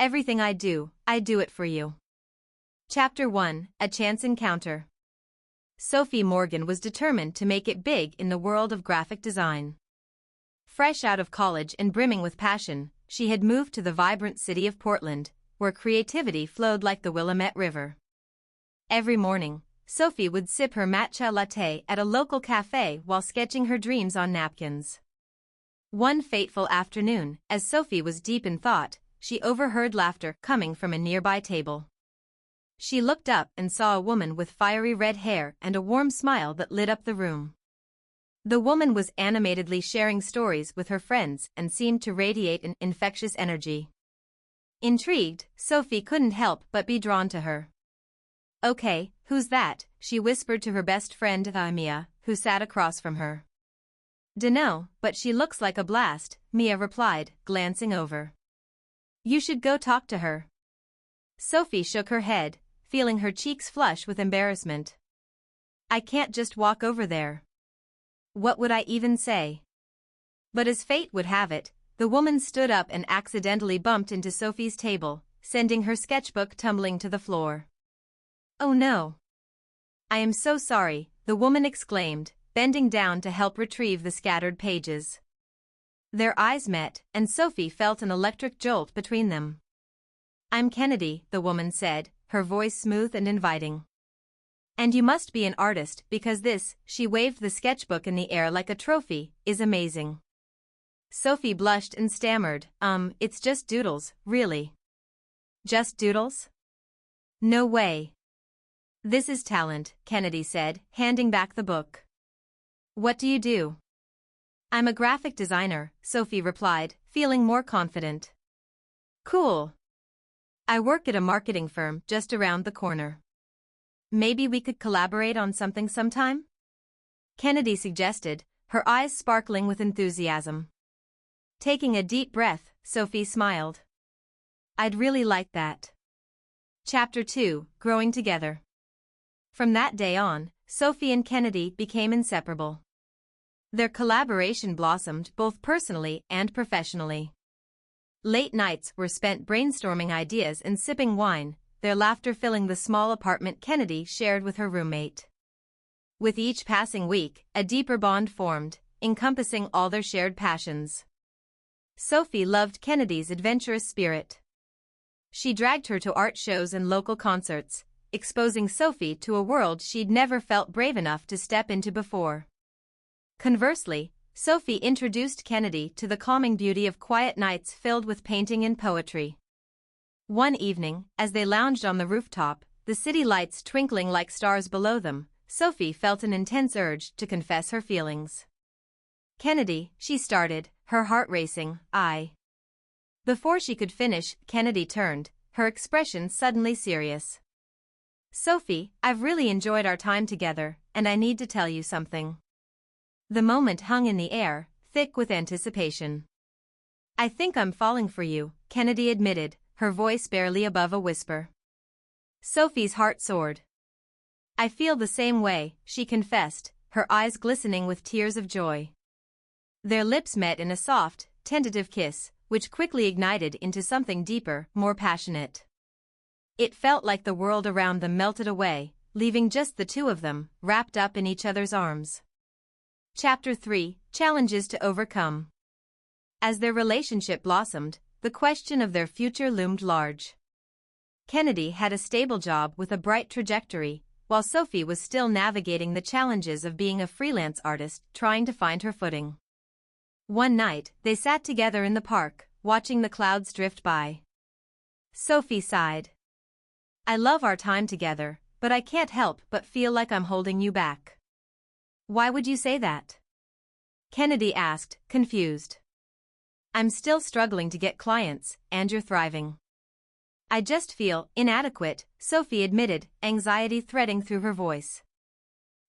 Everything I do it for you. Chapter 1, A Chance Encounter. Sophie Morgan was determined to make it big in the world of graphic design. Fresh out of college and brimming with passion, she had moved to the vibrant city of Portland, where creativity flowed like the Willamette River. Every morning, Sophie would sip her matcha latte at a local cafe while sketching her dreams on napkins. One fateful afternoon, as Sophie was deep in thought, she overheard laughter coming from a nearby table. She looked up and saw a woman with fiery red hair and a warm smile that lit up the room. The woman was animatedly sharing stories with her friends and seemed to radiate an infectious energy. Intrigued, Sophie couldn't help but be drawn to her. "Okay, who's that?" she whispered to her best friend Mia, who sat across from her. "Dunno, but she looks like a blast," Mia replied, glancing over. "You should go talk to her." Sophie shook her head, feeling her cheeks flush with embarrassment. "I can't just walk over there. What would I even say?" But as fate would have it, the woman stood up and accidentally bumped into Sophie's table, sending her sketchbook tumbling to the floor. "Oh no. I am so sorry," the woman exclaimed, bending down to help retrieve the scattered pages. Their eyes met, and Sophie felt an electric jolt between them. "I'm Kennedy," the woman said, her voice smooth and inviting. "And you must be an artist because this," she waved the sketchbook in the air like a trophy, "is amazing." Sophie blushed and stammered, It's just doodles, really." "Just doodles? No way." "This is talent," Kennedy said, handing back the book. "What do you do?" "I'm a graphic designer," Sophie replied, feeling more confident. "Cool. I work at a marketing firm just around the corner. Maybe we could collaborate on something sometime?" Kennedy suggested, her eyes sparkling with enthusiasm. Taking a deep breath, Sophie smiled. "I'd really like that." Chapter 2, Growing Together. From that day on, Sophie and Kennedy became inseparable. Their collaboration blossomed both personally and professionally. Late nights were spent brainstorming ideas and sipping wine, their laughter filling the small apartment Kennedy shared with her roommate. With each passing week, a deeper bond formed, encompassing all their shared passions. Sophie loved Kennedy's adventurous spirit. She dragged her to art shows and local concerts, exposing Sophie to a world she'd never felt brave enough to step into before. Conversely, Sophie introduced Kennedy to the calming beauty of quiet nights filled with painting and poetry. One evening, as they lounged on the rooftop, the city lights twinkling like stars below them, Sophie felt an intense urge to confess her feelings. "Kennedy," she started, her heart racing, "I..." Before she could finish, Kennedy turned, her expression suddenly serious. "Sophie, I've really enjoyed our time together, and I need to tell you something." The moment hung in the air, thick with anticipation. "I think I'm falling for you," Kennedy admitted, her voice barely above a whisper. Sophie's heart soared. "I feel the same way," she confessed, her eyes glistening with tears of joy. Their lips met in a soft, tentative kiss, which quickly ignited into something deeper, more passionate. It felt like the world around them melted away, leaving just the two of them, wrapped up in each other's arms. Chapter 3, Challenges to Overcome. As their relationship blossomed, the question of their future loomed large. Kennedy had a stable job with a bright trajectory, while Sophie was still navigating the challenges of being a freelance artist trying to find her footing. One night, they sat together in the park, watching the clouds drift by. Sophie sighed. "I love our time together, but I can't help but feel like I'm holding you back." "Why would you say that?" Kennedy asked, confused. "I'm still struggling to get clients, and you're thriving." "I just feel inadequate," Sophie admitted, anxiety threading through her voice.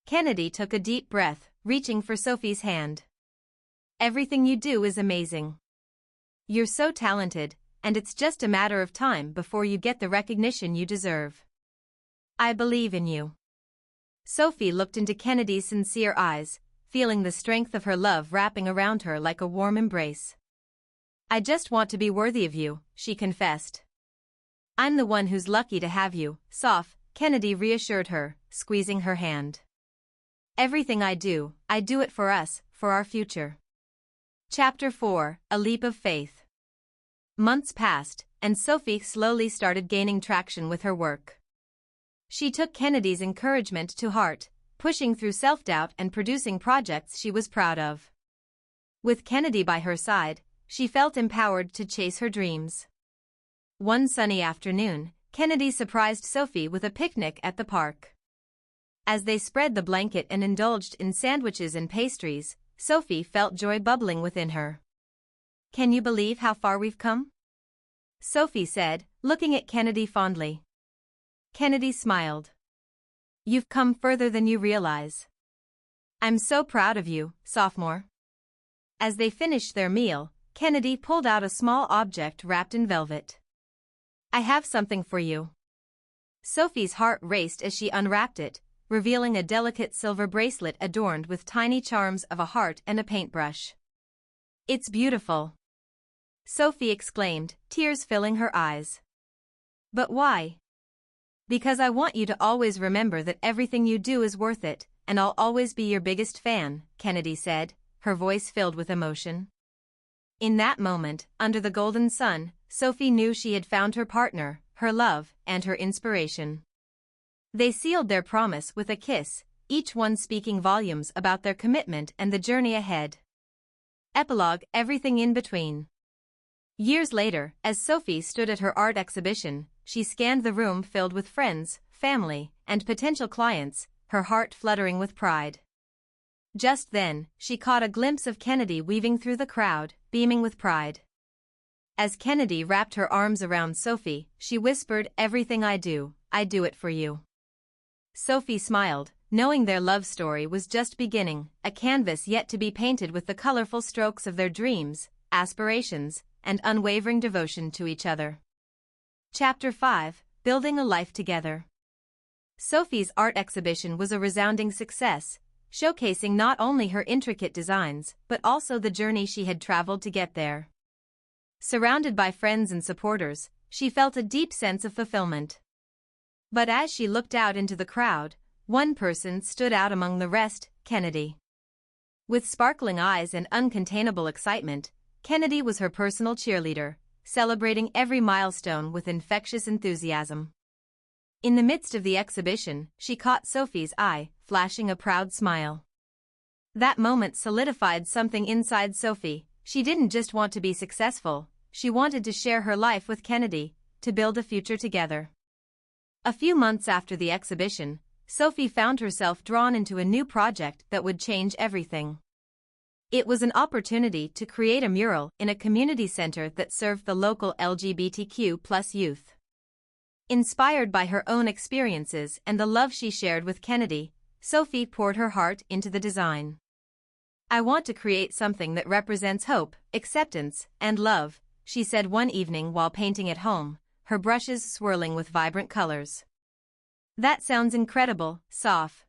Kennedy took a deep breath, reaching for Sophie's hand. "Everything you do is amazing. You're so talented, and it's just a matter of time before you get the recognition you deserve. I believe in you." Sophie looked into Kennedy's sincere eyes, feeling the strength of her love wrapping around her like a warm embrace. "I just want to be worthy of you," she confessed. I'm the one who's lucky to have you, Soph, Kennedy reassured her, squeezing her hand. Everything I do it for us, for our future. Chapter 4, A Leap of Faith. Months passed, and Sophie slowly started gaining traction with her work. She took Kennedy's encouragement to heart, pushing through self-doubt and producing projects she was proud of. With Kennedy by her side, she felt empowered to chase her dreams. One sunny afternoon, Kennedy surprised Sophie with a picnic at the park. As they spread the blanket and indulged in sandwiches and pastries, Sophie felt joy bubbling within her. Can you believe how far we've come? Sophie said, looking at Kennedy fondly. Kennedy smiled. You've come further than you realize. I'm so proud of you, sophomore. As they finished their meal, Kennedy pulled out a small object wrapped in velvet. I have something for you. Sophie's heart raced as she unwrapped it, revealing a delicate silver bracelet adorned with tiny charms of a heart and a paintbrush. It's beautiful. Sophie exclaimed, tears filling her eyes. But why? Because I want you to always remember that everything you do is worth it, and I'll always be your biggest fan, Kennedy said, her voice filled with emotion. In that moment, under the golden sun, Sophie knew she had found her partner, her love, and her inspiration. They sealed their promise with a kiss, each one speaking volumes about their commitment and the journey ahead. Epilogue, everything in between. Years later, as Sophie stood at her art exhibition, she scanned the room filled with friends, family, and potential clients, her heart fluttering with pride. Just then, she caught a glimpse of Kennedy weaving through the crowd, beaming with pride. As Kennedy wrapped her arms around Sophie, she whispered, everything I do it for you. Sophie smiled, knowing their love story was just beginning, a canvas yet to be painted with the colorful strokes of their dreams, aspirations, and unwavering devotion to each other. Chapter 5, Building a Life Together. Sophie's art exhibition was a resounding success, showcasing not only her intricate designs but also the journey she had traveled to get there. Surrounded by friends and supporters, she felt a deep sense of fulfillment. But as she looked out into the crowd, one person stood out among the rest, Kennedy. With sparkling eyes and uncontainable excitement, Kennedy was her personal cheerleader, celebrating every milestone with infectious enthusiasm. In the midst of the exhibition, she caught Sophie's eye, flashing a proud smile. That moment solidified something inside Sophie. She didn't just want to be successful, she wanted to share her life with Kennedy, to build a future together. A few months after the exhibition, Sophie found herself drawn into a new project that would change everything. It was an opportunity to create a mural in a community center that served the local LGBTQ+ youth. Inspired by her own experiences and the love she shared with Kennedy, Sophie poured her heart into the design. I want to create something that represents hope, acceptance, and love, she said one evening while painting at home, her brushes swirling with vibrant colors. That sounds incredible, Soph.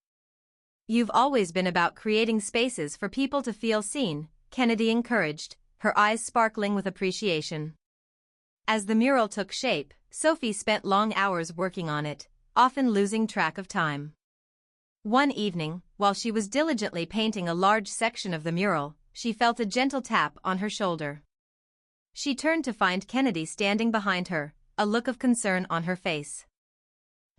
You've always been about creating spaces for people to feel seen, Kennedy encouraged, her eyes sparkling with appreciation. As the mural took shape, Sophie spent long hours working on it, often losing track of time. One evening, while she was diligently painting a large section of the mural, she felt a gentle tap on her shoulder. She turned to find Kennedy standing behind her, a look of concern on her face.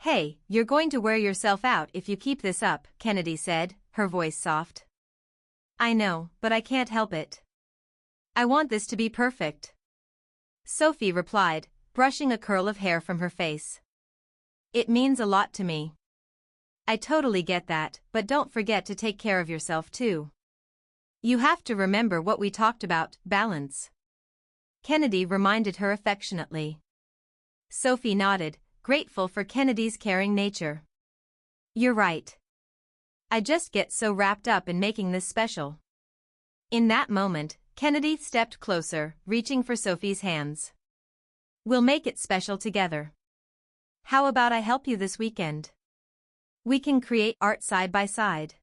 Hey, you're going to wear yourself out if you keep this up, Kennedy said, her voice soft. I know, but I can't help it. I want this to be perfect. Sophie replied, brushing a curl of hair from her face. It means a lot to me. I totally get that, but don't forget to take care of yourself too. You have to remember what we talked about, balance. Kennedy reminded her affectionately. Sophie nodded, grateful for Kennedy's caring nature. You're right. I just get so wrapped up in making this special. In that moment, Kennedy stepped closer, reaching for Sophie's hands. We'll make it special together. How about I help you this weekend? We can create art side by side.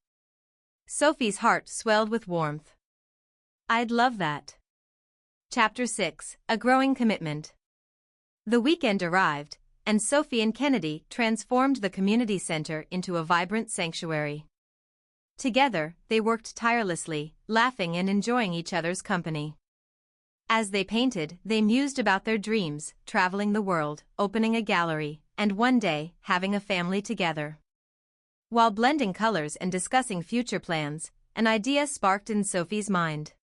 Sophie's heart swelled with warmth. I'd love that. Chapter 6, A Growing Commitment. The weekend arrived, and Sophie and Kennedy transformed the community center into a vibrant sanctuary. Together, they worked tirelessly, laughing and enjoying each other's company. As they painted, they mused about their dreams, traveling the world, opening a gallery, and one day, having a family together. While blending colors and discussing future plans, an idea sparked in Sophie's mind.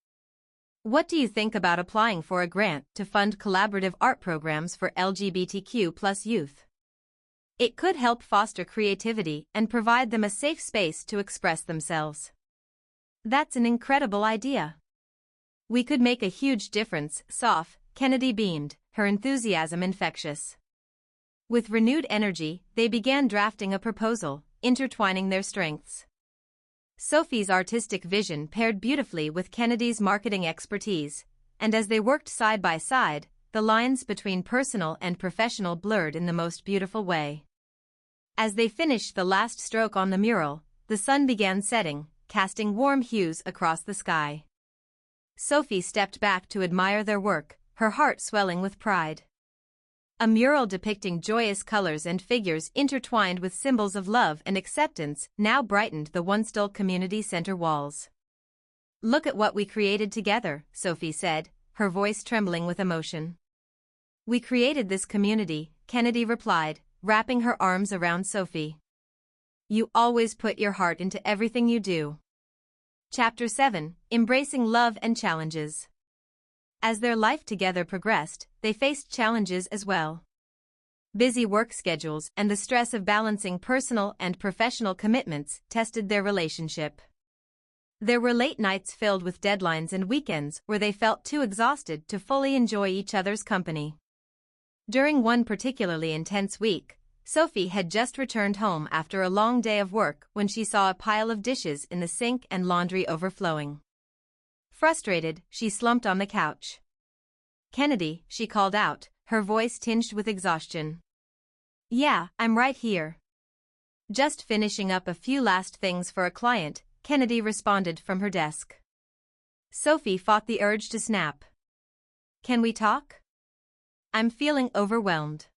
What do you think about applying for a grant to fund collaborative art programs for LGBTQ+ youth? It could help foster creativity and provide them a safe space to express themselves. That's an incredible idea. We could make a huge difference, Soph, Kennedy beamed, her enthusiasm infectious. With renewed energy, they began drafting a proposal, intertwining their strengths. Sophie's artistic vision paired beautifully with Kennedy's marketing expertise, and as they worked side by side, the lines between personal and professional blurred in the most beautiful way. As they finished the last stroke on the mural, the sun began setting, casting warm hues across the sky. Sophie stepped back to admire their work, her heart swelling with pride. A mural depicting joyous colors and figures intertwined with symbols of love and acceptance now brightened the once dull community center walls. "Look at what we created together," Sophie said, her voice trembling with emotion. "We created this community," Kennedy replied, wrapping her arms around Sophie. "You always put your heart into everything you do." Chapter 7: Embracing Love and Challenges. As their life together progressed, they faced challenges as well. Busy work schedules and the stress of balancing personal and professional commitments tested their relationship. There were late nights filled with deadlines and weekends where they felt too exhausted to fully enjoy each other's company. During one particularly intense week, Sophie had just returned home after a long day of work when she saw a pile of dishes in the sink and laundry overflowing. Frustrated, she slumped on the couch. "Kennedy," she called out, her voice tinged with exhaustion. "Yeah, I'm right here." "Just finishing up a few last things for a client," Kennedy responded from her desk. Sophie fought the urge to snap. "Can we talk? I'm feeling overwhelmed."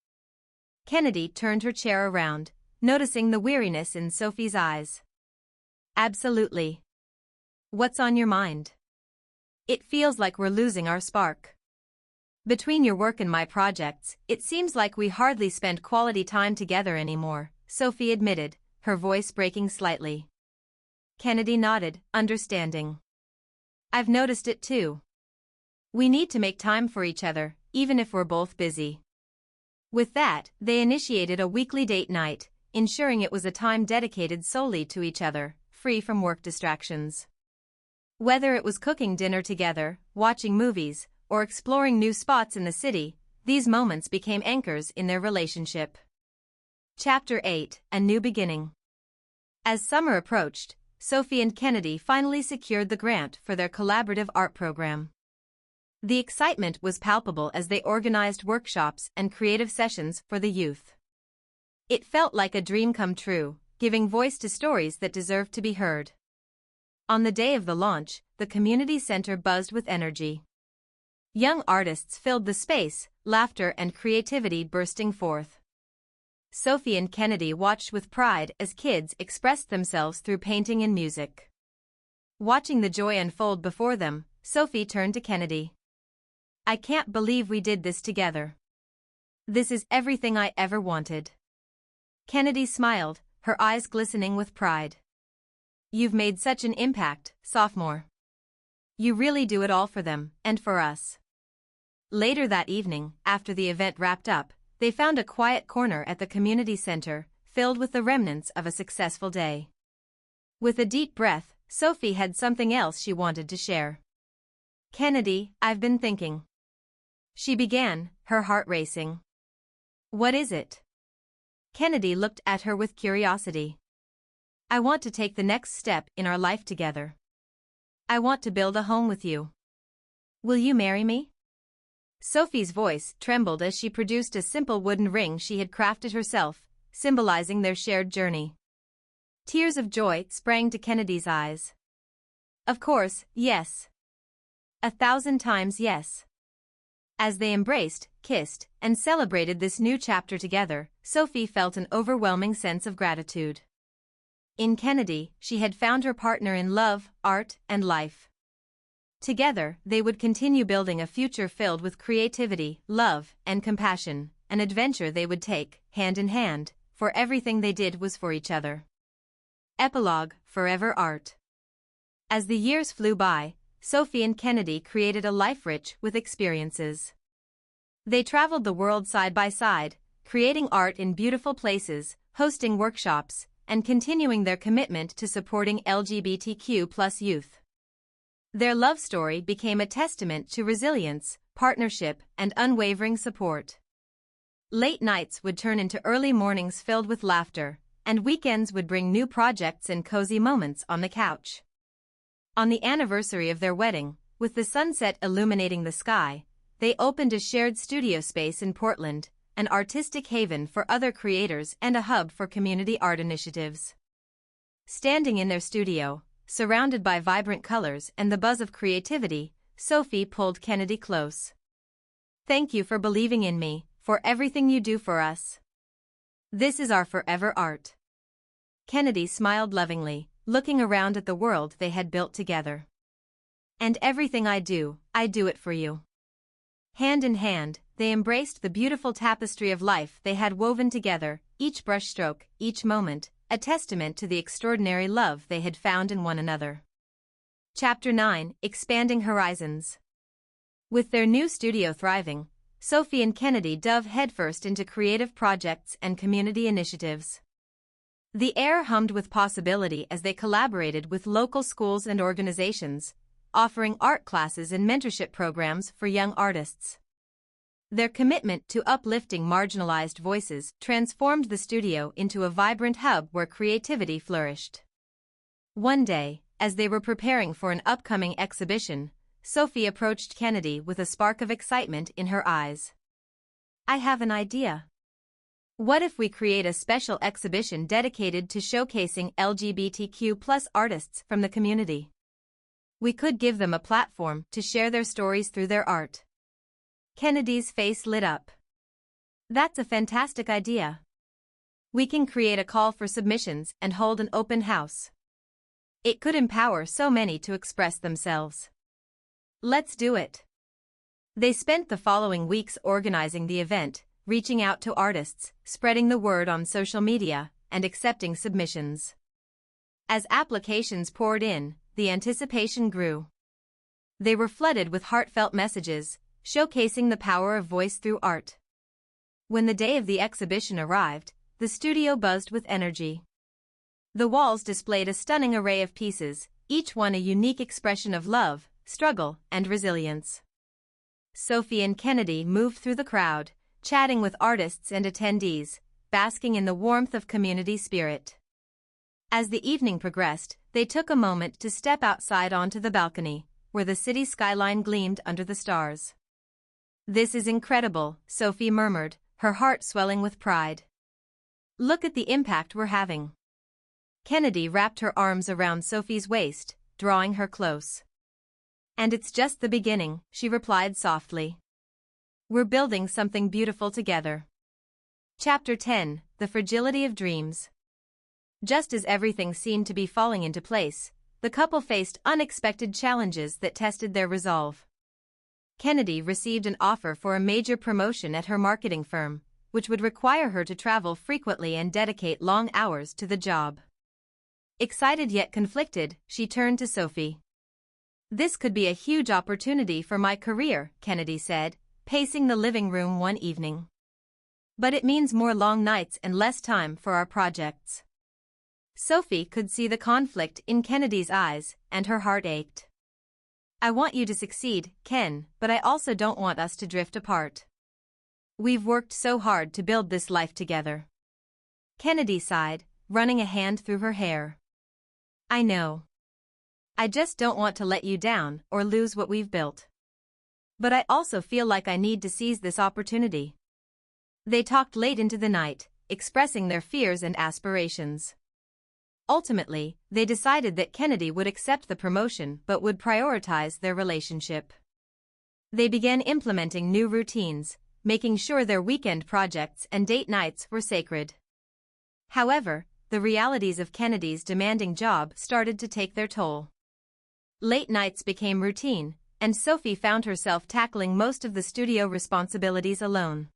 Kennedy turned her chair around, noticing the weariness in Sophie's eyes. "Absolutely. What's on your mind?" "It feels like we're losing our spark. Between your work and my projects, it seems like we hardly spend quality time together anymore," Sophie admitted, her voice breaking slightly. Kennedy nodded, understanding. "I've noticed it too. We need to make time for each other, even if we're both busy." With that, they initiated a weekly date night, ensuring it was a time dedicated solely to each other, free from work distractions. Whether it was cooking dinner together, watching movies, or exploring new spots in the city, these moments became anchors in their relationship. Chapter 8: A New Beginning. As summer approached, Sophie and Kennedy finally secured the grant for their collaborative art program. The excitement was palpable as they organized workshops and creative sessions for the youth. It felt like a dream come true, giving voice to stories that deserved to be heard. On the day of the launch, the community center buzzed with energy. Young artists filled the space, laughter and creativity bursting forth. Sophie and Kennedy watched with pride as kids expressed themselves through painting and music. Watching the joy unfold before them, Sophie turned to Kennedy. "I can't believe we did this together. This is everything I ever wanted." Kennedy smiled, her eyes glistening with pride. "You've made such an impact, sophomore. You really do it all for them, and for us." Later that evening, after the event wrapped up, they found a quiet corner at the community center, filled with the remnants of a successful day. With a deep breath, Sophie had something else she wanted to share. "Kennedy, I've been thinking," she began, her heart racing. "What is it?" Kennedy looked at her with curiosity. "I want to take the next step in our life together. I want to build a home with you. Will you marry me?" Sophie's voice trembled as she produced a simple wooden ring she had crafted herself, symbolizing their shared journey. Tears of joy sprang to Kennedy's eyes. "Of course, yes. 1,000 times yes." As they embraced, kissed, and celebrated this new chapter together, Sophie felt an overwhelming sense of gratitude. In Kennedy, she had found her partner in love, art, and life. Together, they would continue building a future filled with creativity, love, and compassion, an adventure they would take, hand in hand, for everything they did was for each other. Epilogue, Forever Art. As the years flew by, Sophie and Kennedy created a life rich with experiences. They traveled the world side by side, creating art in beautiful places, hosting workshops, and continuing their commitment to supporting LGBTQ+ youth. Their love story became a testament to resilience, partnership, and unwavering support. Late nights would turn into early mornings filled with laughter, and weekends would bring new projects and cozy moments on the couch. On the anniversary of their wedding, with the sunset illuminating the sky, they opened a shared studio space in Portland, an artistic haven for other creators and a hub for community art initiatives. Standing in their studio, surrounded by vibrant colors and the buzz of creativity, Sophie pulled Kennedy close. "Thank you for believing in me, for everything you do for us. This is our forever art." Kennedy smiled lovingly, looking around at the world they had built together. "And everything I do it for you." Hand in hand, they embraced the beautiful tapestry of life they had woven together, each brushstroke, each moment, a testament to the extraordinary love they had found in one another. Chapter 9, Expanding Horizons. With their new studio thriving, Sophie and Kennedy dove headfirst into creative projects and community initiatives. The air hummed with possibility as they collaborated with local schools and organizations, offering art classes and mentorship programs for young artists. Their commitment to uplifting marginalized voices transformed the studio into a vibrant hub where creativity flourished. One day, as they were preparing for an upcoming exhibition, Sophie approached Kennedy with a spark of excitement in her eyes. "I have an idea. What if we create a special exhibition dedicated to showcasing LGBTQ+ artists from the community? We could give them a platform to share their stories through their art." Kennedy's face lit up. "That's a fantastic idea. We can create a call for submissions and hold an open house. It could empower so many to express themselves. Let's do it." They spent the following weeks organizing the event, reaching out to artists, spreading the word on social media, and accepting submissions. As applications poured in, the anticipation grew. They were flooded with heartfelt messages, showcasing the power of voice through art. When the day of the exhibition arrived, the studio buzzed with energy. The walls displayed a stunning array of pieces, each one a unique expression of love, struggle, and resilience. Sophie and Kennedy moved through the crowd, chatting with artists and attendees, basking in the warmth of community spirit. As the evening progressed, they took a moment to step outside onto the balcony, where the city skyline gleamed under the stars. "This is incredible," Sophie murmured, her heart swelling with pride. "Look at the impact we're having." Kennedy wrapped her arms around Sophie's waist, drawing her close. "And it's just the beginning," she replied softly. "We're building something beautiful together." Chapter 10, The Fragility of Dreams. Just as everything seemed to be falling into place, the couple faced unexpected challenges that tested their resolve. Kennedy received an offer for a major promotion at her marketing firm, which would require her to travel frequently and dedicate long hours to the job. Excited yet conflicted, she turned to Sophie. "This could be a huge opportunity for my career," Kennedy said, pacing the living room one evening. "But it means more long nights and less time for our projects." Sophie could see the conflict in Kennedy's eyes, and her heart ached. "I want you to succeed, Ken, but I also don't want us to drift apart. We've worked so hard to build this life together." Kennedy sighed, running a hand through her hair. "I know. I just don't want to let you down or lose what we've built. But I also feel like I need to seize this opportunity." They talked late into the night, expressing their fears and aspirations. Ultimately, they decided that Kennedy would accept the promotion but would prioritize their relationship. They began implementing new routines, making sure their weekend projects and date nights were sacred. However, the realities of Kennedy's demanding job started to take their toll. Late nights became routine, and Sophie found herself tackling most of the studio responsibilities alone.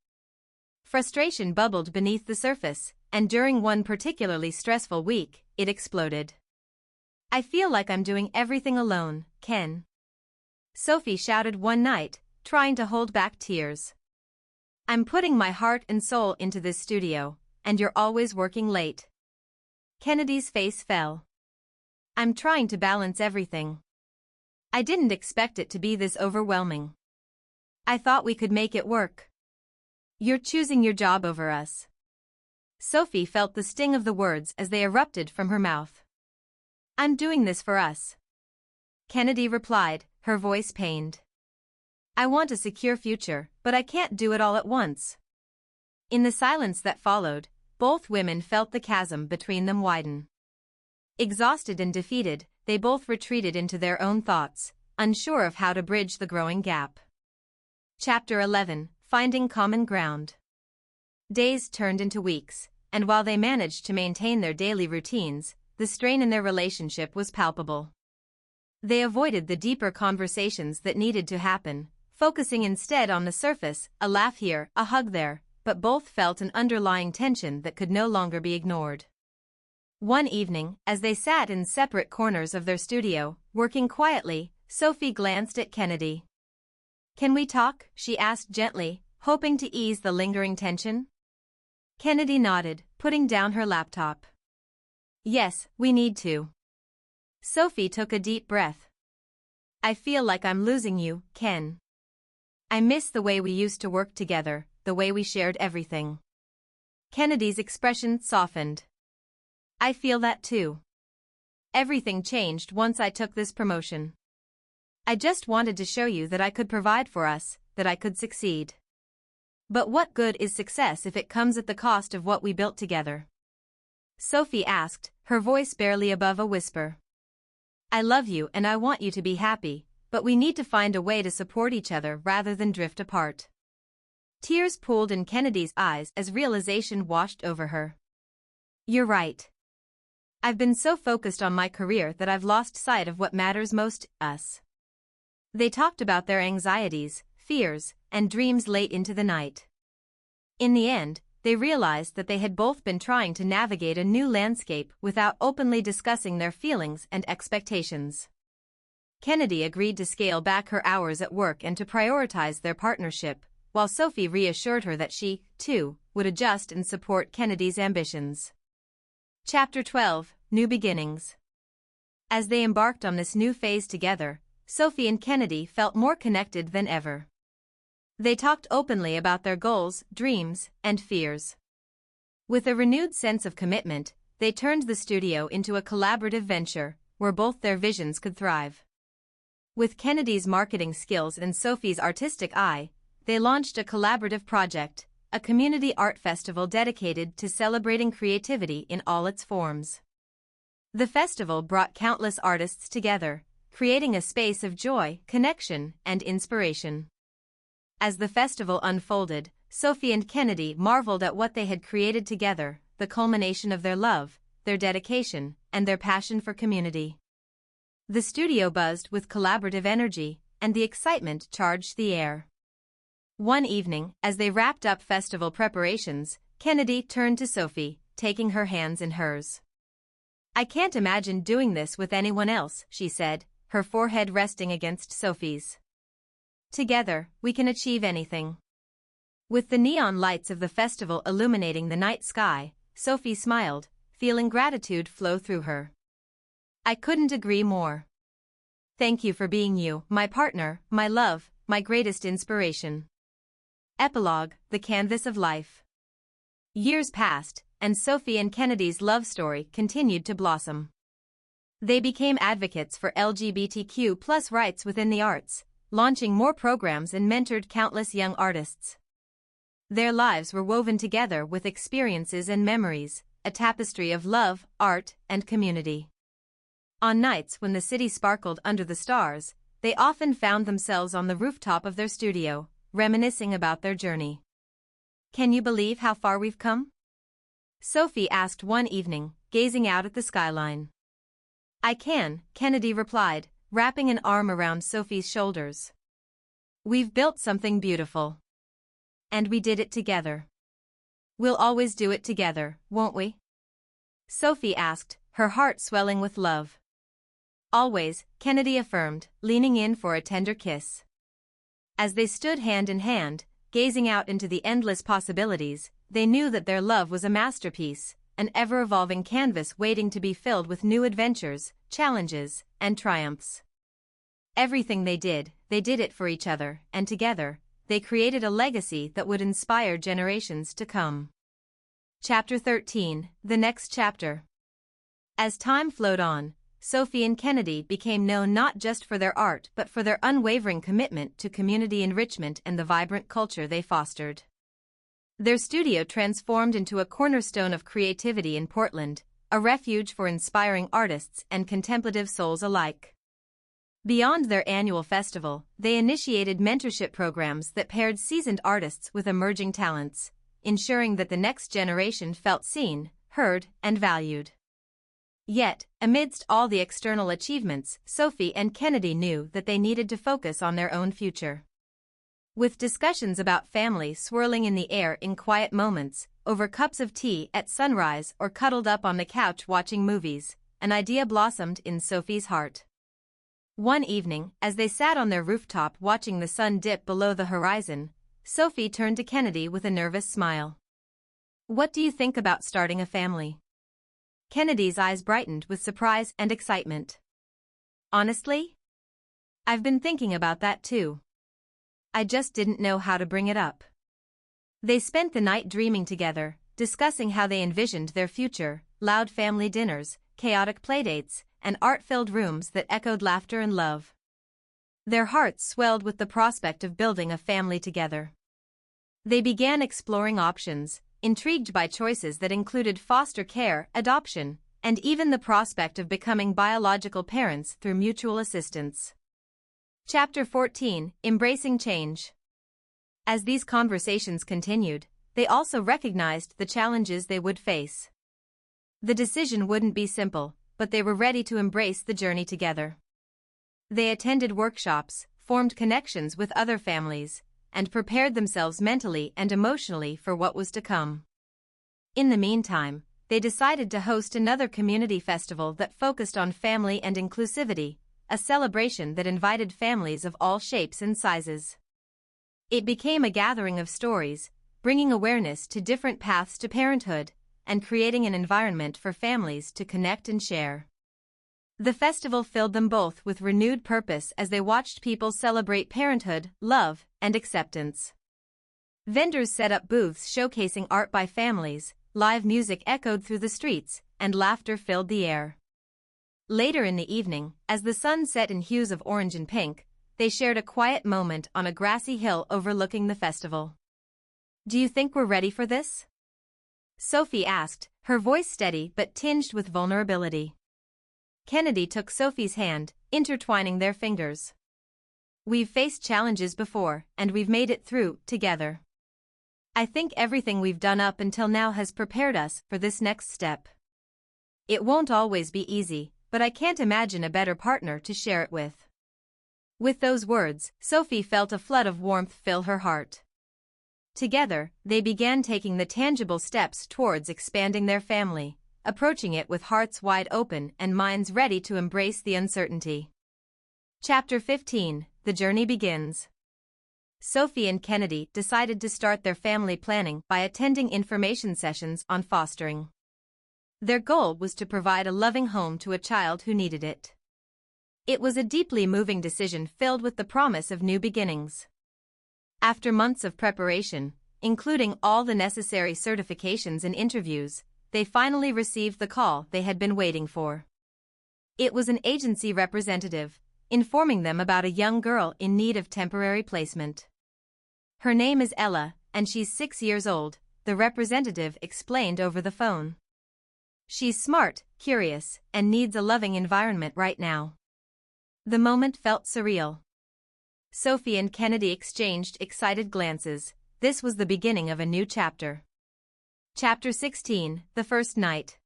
Frustration bubbled beneath the surface, and during one particularly stressful week, it exploded. "I feel like I'm doing everything alone, Ken," Sophie shouted one night, trying to hold back tears. "I'm putting my heart and soul into this studio, and you're always working late." Kennedy's face fell. "I'm trying to balance everything. I didn't expect it to be this overwhelming. I thought we could make it work." "You're choosing your job over us." Sophie felt the sting of the words as they erupted from her mouth. "I'm doing this for us," Kennedy replied, her voice pained. "I want a secure future, but I can't do it all at once." In the silence that followed, both women felt the chasm between them widen. Exhausted and defeated, they both retreated into their own thoughts, unsure of how to bridge the growing gap. Chapter 11: Finding Common Ground. Days turned into weeks, and while they managed to maintain their daily routines, the strain in their relationship was palpable. They avoided the deeper conversations that needed to happen, focusing instead on the surface, a laugh here, a hug there, but both felt an underlying tension that could no longer be ignored. One evening, as they sat in separate corners of their studio, working quietly, Sophie glanced at Kennedy. "Can we talk?" she asked gently, hoping to ease the lingering tension. Kennedy nodded, putting down her laptop. "Yes, we need to." Sophie took a deep breath. "I feel like I'm losing you, Ken. I miss the way we used to work together, the way we shared everything." Kennedy's expression softened. "I feel that too. Everything changed once I took this promotion. I just wanted to show you that I could provide for us, that I could succeed. But what good is success if it comes at the cost of what we built together?" Sophie asked, her voice barely above a whisper. "I love you and I want you to be happy, but we need to find a way to support each other rather than drift apart." Tears pooled in Kennedy's eyes as realization washed over her. "You're right. I've been so focused on my career that I've lost sight of what matters most to us." They talked about their anxieties, fears, and dreams late into the night. In the end, they realized that they had both been trying to navigate a new landscape without openly discussing their feelings and expectations. Kennedy agreed to scale back her hours at work and to prioritize their partnership, while Sophie reassured her that she, too, would adjust and support Kennedy's ambitions. Chapter 12: New Beginnings. As they embarked on this new phase together, Sophie and Kennedy felt more connected than ever. They talked openly about their goals, dreams, and fears. With a renewed sense of commitment, they turned the studio into a collaborative venture, where both their visions could thrive. With Kennedy's marketing skills and Sophie's artistic eye, they launched a collaborative project, a community art festival dedicated to celebrating creativity in all its forms. The festival brought countless artists together, creating a space of joy, connection, and inspiration. As the festival unfolded, Sophie and Kennedy marveled at what they had created together, the culmination of their love, their dedication, and their passion for community. The studio buzzed with collaborative energy, and the excitement charged the air. One evening, as they wrapped up festival preparations, Kennedy turned to Sophie, taking her hands in hers. "I can't imagine doing this with anyone else," she said, her forehead resting against Sophie's. "Together, we can achieve anything." With the neon lights of the festival illuminating the night sky, Sophie smiled, feeling gratitude flow through her. "I couldn't agree more. Thank you for being you, my partner, my love, my greatest inspiration." Epilogue: The Canvas of Life. Years passed, and Sophie and Kennedy's love story continued to blossom. They became advocates for LGBTQ+ rights within the arts, launching more programs and mentored countless young artists. Their lives were woven together with experiences and memories, a tapestry of love, art, and community. On nights when the city sparkled under the stars, they often found themselves on the rooftop of their studio, reminiscing about their journey. "Can you believe how far we've come?" Sophie asked one evening, gazing out at the skyline. "I can," Kennedy replied, wrapping an arm around Sophie's shoulders. "We've built something beautiful. And we did it together. We'll always do it together, won't we?" Sophie asked, her heart swelling with love. "Always," Kennedy affirmed, leaning in for a tender kiss. As they stood hand in hand, gazing out into the endless possibilities, they knew that their love was a masterpiece, an ever-evolving canvas waiting to be filled with new adventures, challenges, and triumphs. Everything they did it for each other, and together, they created a legacy that would inspire generations to come. Chapter 13, The Next Chapter. As time flowed on, Sophie and Kennedy became known not just for their art but for their unwavering commitment to community enrichment and the vibrant culture they fostered. Their studio transformed into a cornerstone of creativity in Portland, a refuge for inspiring artists and contemplative souls alike. Beyond their annual festival, they initiated mentorship programs that paired seasoned artists with emerging talents, ensuring that the next generation felt seen, heard, and valued. Yet, amidst all the external achievements, Sophie and Kennedy knew that they needed to focus on their own future. With discussions about family swirling in the air in quiet moments, over cups of tea at sunrise or cuddled up on the couch watching movies, an idea blossomed in Sophie's heart. One evening, as they sat on their rooftop watching the sun dip below the horizon, Sophie turned to Kennedy with a nervous smile. "What do you think about starting a family?" Kennedy's eyes brightened with surprise and excitement. "Honestly? I've been thinking about that too. I just didn't know how to bring it up." They spent the night dreaming together, discussing how they envisioned their future, loud family dinners, chaotic playdates, and art-filled rooms that echoed laughter and love. Their hearts swelled with the prospect of building a family together. They began exploring options, intrigued by choices that included foster care, adoption, and even the prospect of becoming biological parents through mutual assistance. Chapter 14, Embracing Change. As these conversations continued, they also recognized the challenges they would face. The decision wouldn't be simple, but they were ready to embrace the journey together. They attended workshops, formed connections with other families, and prepared themselves mentally and emotionally for what was to come. In the meantime, they decided to host another community festival that focused on family and inclusivity, a celebration that invited families of all shapes and sizes. It became a gathering of stories, bringing awareness to different paths to parenthood, and creating an environment for families to connect and share. The festival filled them both with renewed purpose as they watched people celebrate parenthood, love, and acceptance. Vendors set up booths showcasing art by families, live music echoed through the streets, and laughter filled the air. Later in the evening, as the sun set in hues of orange and pink, they shared a quiet moment on a grassy hill overlooking the festival. "Do you think we're ready for this?" Sophie asked, her voice steady but tinged with vulnerability. Kennedy took Sophie's hand, intertwining their fingers. "We've faced challenges before, and we've made it through, together. I think everything we've done up until now has prepared us for this next step. It won't always be easy, but I can't imagine a better partner to share it with." With those words, Sophie felt a flood of warmth fill her heart. Together, they began taking the tangible steps towards expanding their family, approaching it with hearts wide open and minds ready to embrace the uncertainty. Chapter 15, The Journey Begins. Sophie and Kennedy decided to start their family planning by attending information sessions on fostering. Their goal was to provide a loving home to a child who needed it. It was a deeply moving decision filled with the promise of new beginnings. After months of preparation, including all the necessary certifications and interviews, they finally received the call they had been waiting for. It was an agency representative, informing them about a young girl in need of temporary placement. "Her name is Ella, and she's 6 years old," the representative explained over the phone. "She's smart, curious, and needs a loving environment right now." The moment felt surreal. Sophie and Kennedy exchanged excited glances. This was the beginning of a new chapter. Chapter 16, The First Night.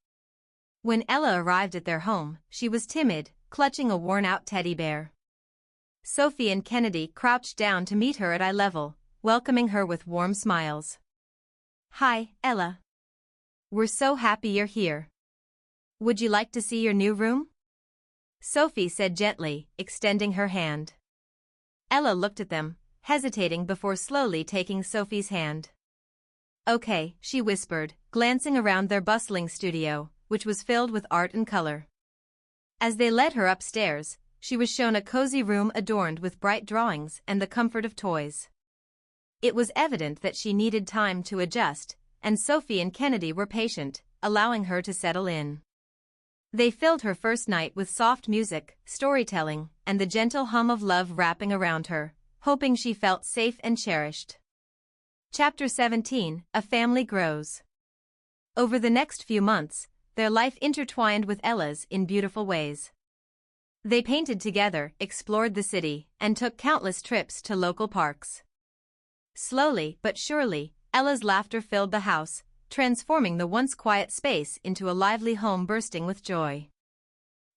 When Ella arrived at their home, she was timid, clutching a worn-out teddy bear. Sophie and Kennedy crouched down to meet her at eye level, welcoming her with warm smiles. "Hi, Ella. We're so happy you're here. Would you like to see your new room?" Sophie said gently, extending her hand. Ella looked at them, hesitating before slowly taking Sophie's hand. "Okay," she whispered, glancing around their bustling studio, which was filled with art and color. As they led her upstairs, she was shown a cozy room adorned with bright drawings and the comfort of toys. It was evident that she needed time to adjust, and Sophie and Kennedy were patient, allowing her to settle in. They filled her first night with soft music, storytelling, and the gentle hum of love wrapping around her, hoping she felt safe and cherished. Chapter 17, A Family Grows. Over the next few months, their life intertwined with Ella's in beautiful ways. They painted together, explored the city, and took countless trips to local parks. Slowly but surely, Ella's laughter filled the house, transforming the once quiet space into a lively home bursting with joy.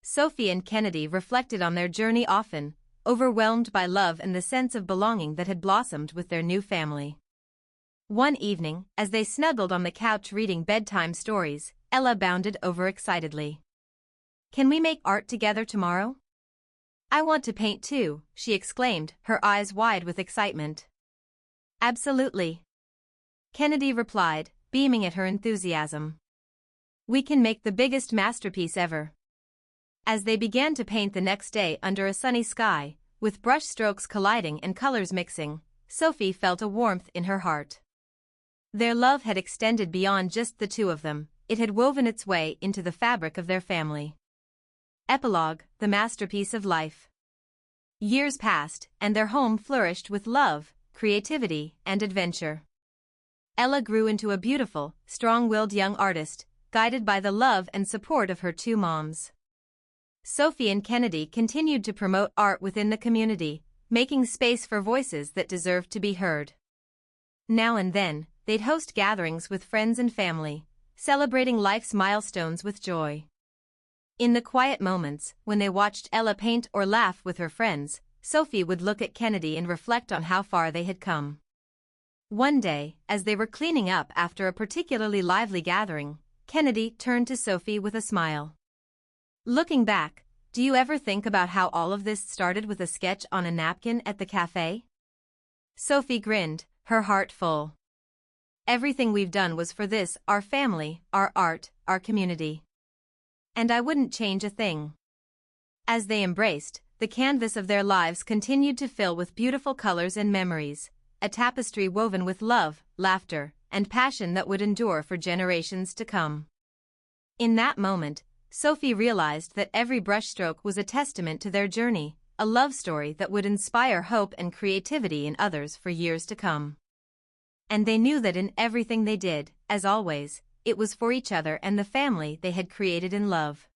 Sophie and Kennedy reflected on their journey often, overwhelmed by love and the sense of belonging that had blossomed with their new family. One evening, as they snuggled on the couch reading bedtime stories, Ella bounded over excitedly. "Can we make art together tomorrow?" "I want to paint too," she exclaimed, her eyes wide with excitement. "Absolutely," Kennedy replied, beaming at her enthusiasm. "We can make the biggest masterpiece ever." As they began to paint the next day under a sunny sky, with brush strokes colliding and colors mixing, Sophie felt a warmth in her heart. Their love had extended beyond just the two of them, it had woven its way into the fabric of their family. Epilogue, the masterpiece of life. Years passed, and their home flourished with love, creativity, and adventure. Ella grew into a beautiful, strong-willed young artist, guided by the love and support of her two moms. Sophie and Kennedy continued to promote art within the community, making space for voices that deserved to be heard. Now and then, they'd host gatherings with friends and family, celebrating life's milestones with joy. In the quiet moments, when they watched Ella paint or laugh with her friends, Sophie would look at Kennedy and reflect on how far they had come. One day, as they were cleaning up after a particularly lively gathering, Kennedy turned to Sophie with a smile. "Looking back, do you ever think about how all of this started with a sketch on a napkin at the cafe?" Sophie grinned, her heart full. "Everything we've done was for this, our family, our art, our community. And I wouldn't change a thing." As they embraced, the canvas of their lives continued to fill with beautiful colors and memories, a tapestry woven with love, laughter, and passion that would endure for generations to come. In that moment, Sophie realized that every brushstroke was a testament to their journey, a love story that would inspire hope and creativity in others for years to come. And they knew that in everything they did, as always, it was for each other and the family they had created in love.